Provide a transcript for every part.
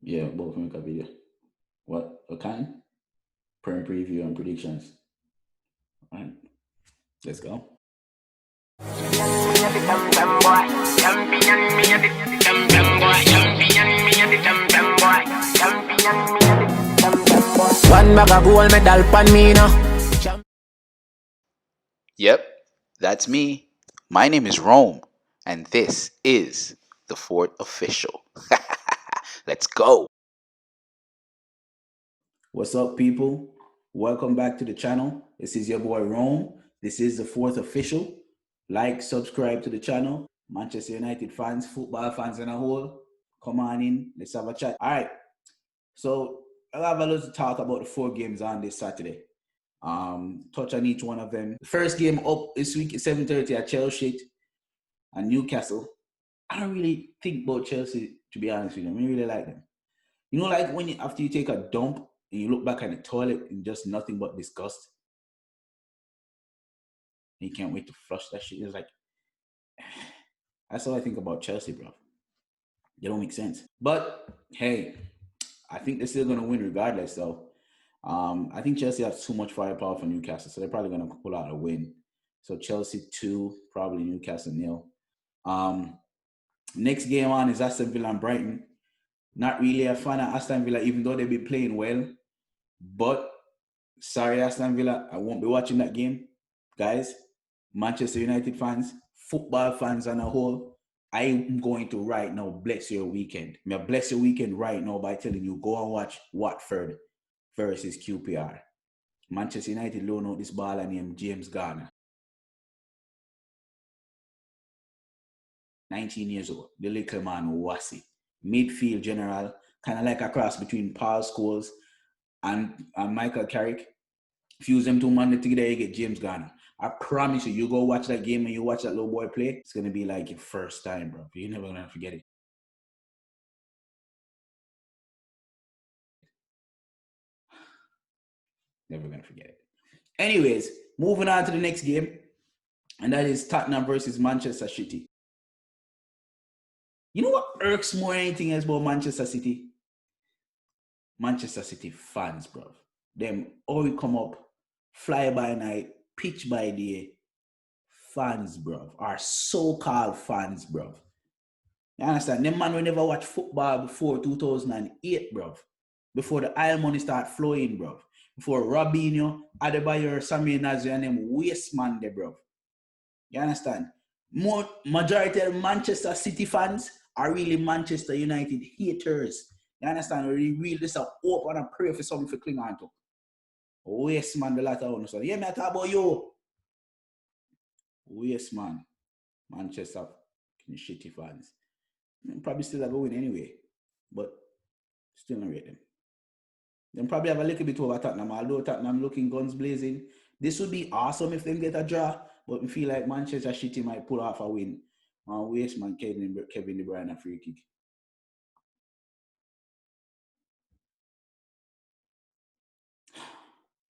Yeah, both make a video. What kind? Prem preview and predictions. All right, let's go. One bag of gold medal pan me now. Yep, that's me. My name is Rome, and this is the Fourth Official. Let's go. What's up, people? Welcome back to the channel. This is your boy Rome. This is the Fourth Official. Like, subscribe to the channel. Manchester United fans, football fans in a whole, come on in. Let's have a chat. All right. So I'll have a lot to talk about the 4 games on this Saturday. Touch on each one of them. The first game up this week is 7:30 at Chelshit and Newcastle. I don't really think about Chelsea, to be honest with you. I really like them. You know, like when after you take a dump and you look back at the toilet and just nothing but disgust. And you can't wait to flush that shit. It's like, that's all I think about Chelsea, bro. They don't make sense. But hey, I think they're still gonna win regardless, though. I think Chelsea has too much firepower for Newcastle, so they're probably gonna pull out a win. So Chelsea 2, probably Newcastle 0. Next game on is Aston Villa and Brighton. Not really a fan of Aston Villa, even though they've been playing well. But sorry, Aston Villa, I won't be watching that game. Guys, Manchester United fans, football fans on a whole, I am going to right now bless your weekend. I'm gonna bless your weekend right now by telling you, go and watch Watford versus QPR. Manchester United loan out this baller named James Garner. 19 years old. The little man was it. Midfield general, kind of like a cross between Paul Scholes and Michael Carrick. Fuse them two Monday together, you get James Garner. I promise you, you go watch that game and you watch that little boy play, it's going to be like your first time, bro. You're never going to forget it. Never going to forget it. Anyways, moving on to the next game, and that is Tottenham versus Manchester City. You know what irks more than anything else about Manchester City? Manchester City fans, bro. Them all come up, fly by night, pitch by day. Fans, bro. Are so-called fans, bro. You understand? Them man will never watch football before 2008, bro. Before the oil money start flowing, bro. Before Robinho, Adebayor, Samir Nasri, and them waste man there, bro. You understand? Majority of Manchester City fans are really Manchester United haters. You understand? We really just hope and pray for something to cling on to. Waste man, the latter one. So, yeah, me talk about you. Waste man. Manchester shitty fans. Probably still have a win anyway, but still not rate them. Then probably have a little bit over Tottenham, although Tottenham looking guns blazing. This would be awesome if they get a draw, but we feel like Manchester City might pull off a win. Waste man, Kevin De Bruyne a free kick.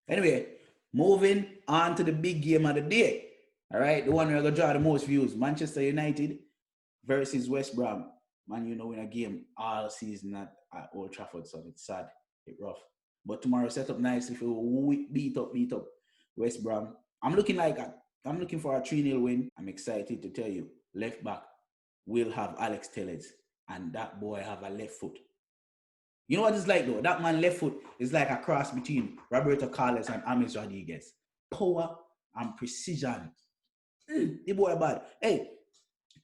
Anyway, moving on to the big game of the day. All right, the one we're going to draw the most views. Manchester United versus West Brom. Man, you know, in a game all season at Old Trafford, so it's sad, it's rough. But tomorrow set up nicely for beat up West Brom. I'm looking for a 3-0 win. I'm excited to tell you, left back will have Alex Telles, and that boy have a left foot. You know what it's like though? That man left foot is like a cross between Roberto Carlos and James Rodriguez. Power and precision. The boy bad. Hey,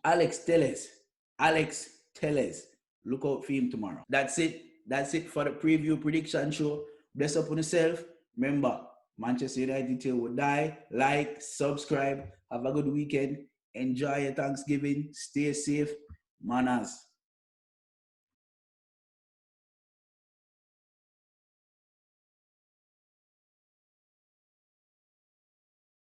Alex Telles. Look out for him tomorrow. That's it. That's it for the preview prediction show. Bless up on yourself. Remember, Manchester United till we die. Like, subscribe. Have a good weekend. Enjoy your Thanksgiving. Stay safe. Manners.